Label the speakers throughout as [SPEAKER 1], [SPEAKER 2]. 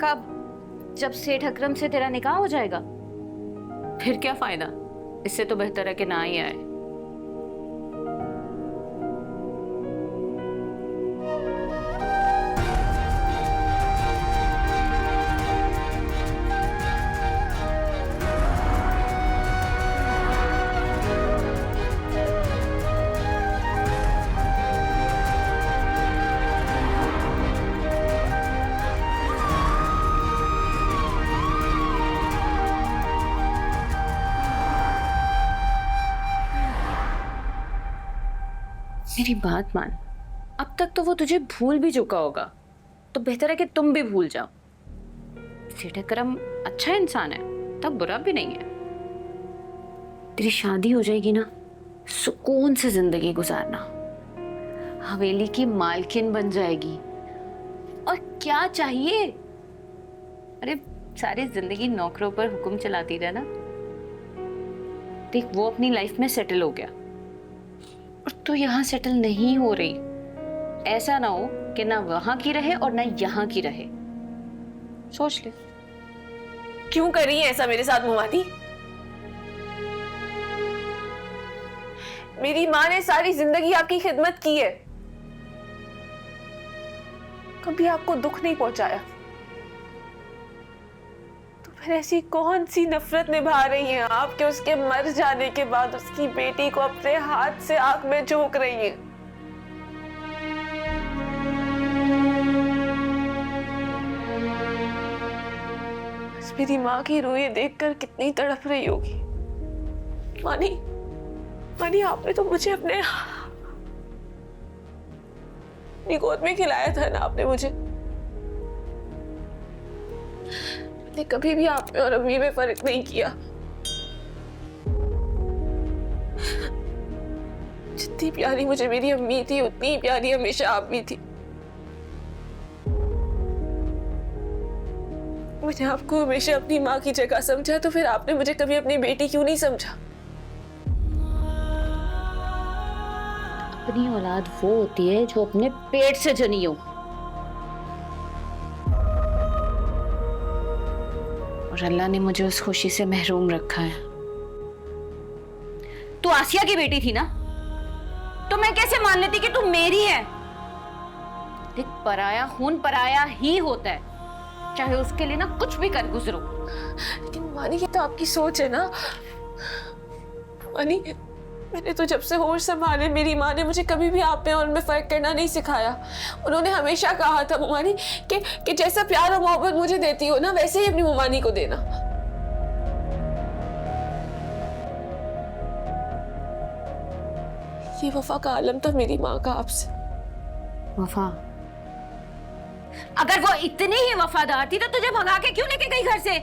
[SPEAKER 1] कब? जब सेठ अकरम से तेरा निकाह हो जाएगा। फिर क्या फायदा, इससे तो बेहतर है कि ना ही आए। मेरी बात मान, अब तक तो वो तुझे भूल भी चुका होगा, तो बेहतर है कि तुम भी भूल जाओ। सेठ अकरम अच्छा इंसान है, तब बुरा भी नहीं है। तेरी शादी हो जाएगी ना, सुकून से जिंदगी गुजारना, हवेली की मालकिन बन जाएगी। और क्या चाहिए? अरे सारी जिंदगी नौकरों पर हुक्म चलाती रहना। देख, वो अपनी लाइफ में सेटल हो गया और तू यहाँ सेटल नहीं हो रही। ऐसा ना हो कि ना वहां की रहे और ना यहाँ की रहे। सोच ले।
[SPEAKER 2] क्यों कर रही है ऐसा मेरे साथ मुमादी? मेरी माँ ने सारी जिंदगी आपकी खिदमत की है, कभी आपको दुख नहीं पहुंचाया, तो फिर ऐसी कौन सी नफरत निभा रही हैं आप कि उसके मर जाने के बाद उसकी बेटी को अपने हाथ से आंख में झोंक रही हैं? मेरी माँ की रूहें देखकर कितनी तड़प रही होगी। मानी, मानी, आपने तो मुझे अपनी गोद में खिलाया था ना आपने मुझे। मैंने कभी भी आप में और अम्मी में फर्क नहीं किया। जितनी प्यारी मुझे मेरी अम्मी थी, उतनी प्यारी हमेशा आप भी थी। मैंने आपको हमेशा अपनी माँ की जगह समझा, तो फिर आपने मुझे कभी अपनी बेटी क्यों नहीं समझा?
[SPEAKER 1] अपनी औलाद वो होती है जो अपने पेट से जनी हो, और अल्लाह ने मुझे उस खुशी से महरूम रखा है। तू आसिया की बेटी थी ना, तो मैं कैसे मान लेती कि तू मेरी है? देख, पराया खून पराया ही होता है, चाहे उसके लिए ना कुछ भी कर गुजरो।
[SPEAKER 2] लेकिन मानी, ये तो आपकी सोच है ना। मानी, मैंने तो जब से होश संभाले मेरी माँ ने मुझे कभी भी आप में और उनमें फर्क करना नहीं सिखाया। उन्होंने हमेशा कहा था मुमानी कि जैसा प्यार और मोहब्बत मुझे देती हो ना, वैसे ही अपनी मुमानी को देना। ये वफा का आलम था मेरी माँ का आपसे।
[SPEAKER 1] वफा? अगर वो इतनी ही वफादार थी तो तुझे भगा के क्यों लेके गई घर से?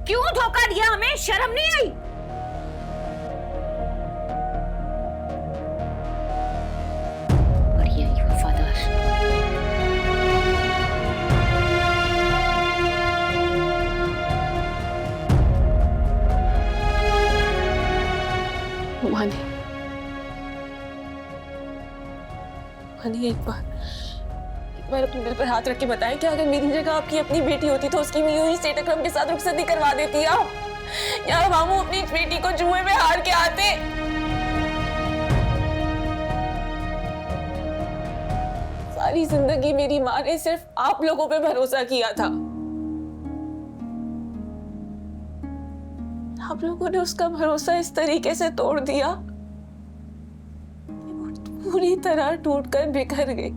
[SPEAKER 1] क्यों धोखा दिया हमें? शर्म नहीं आई? बढ़िया ही वफादार।
[SPEAKER 2] मानी, मानी, एक बार अपने दिल पर हाथ रख के बताएं कि अगर मेरी जगह आपकी अपनी बेटी होती तो उसकी भी यूं ही सेठ अकरम के साथ रुखसती करवा देती आप, या मामू अपनी बेटी को जुए में हार के आते। सारी जिंदगी मेरी माँ ने सिर्फ आप लोगों पे भरोसा किया था। आप लोगों ने उसका भरोसा इस तरीके से तोड़ दिया कि वो पूरी तरह टूटकर बिखर गई।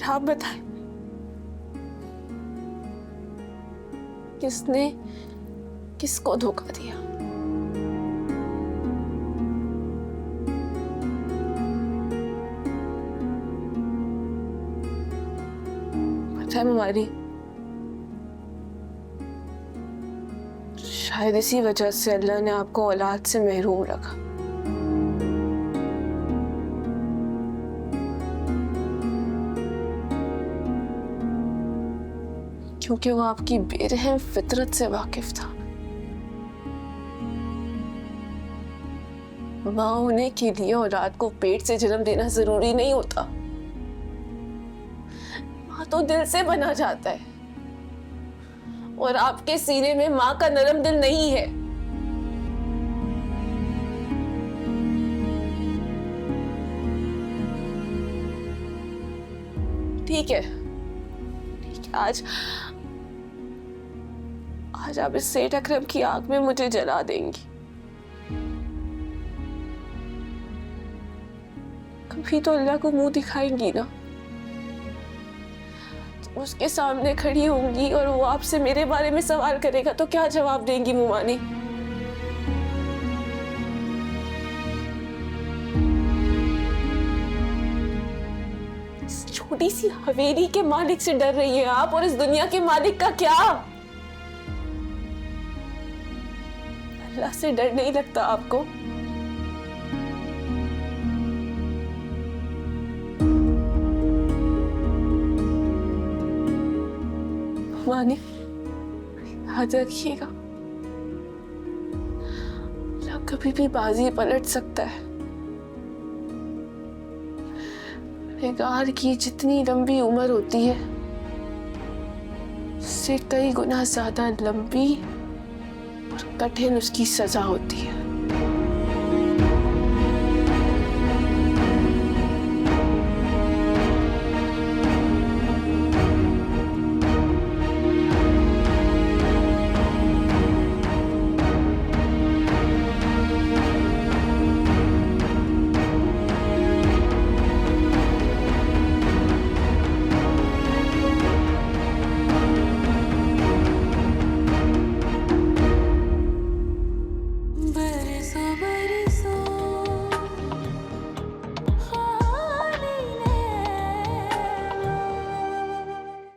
[SPEAKER 2] आप बताएं, किसने किसको धोखा दिया? पता है हमारी, शायद इसी वजह से अल्लाह ने आपको औलाद से महरूम रखा। क्योंकि वो आपकी बेरहम फितरत से वाकिफ था। माँ होने के लिए औलाद को पेट से जन्म देना जरूरी नहीं होता। माँ तो दिल से बना जाता है, और आपके सीने में माँ का नरम दिल नहीं है। ठीक है, आज आप इस सेठ अकरम की आग में मुझे जला देंगी। कभी तो अल्लाह को मुंह दिखाएंगी ना। जब उसके सामने खड़ी होंगी और वो आपसे मेरे बारे में सवाल करेगा तो क्या जवाब देंगी मुमानी? इस छोटी सी हवेली के मालिक से डर रही है आप, और इस दुनिया के मालिक का क्या? अल्लाह से डर नहीं लगता आपको? मानी, याद रखिएगा, अल्लाह कभी भी बाजी पलट सकता है। गुनहगार की जितनी लंबी उम्र होती है, उससे कई गुना ज्यादा लंबी और कठिन उसकी सजा होती है।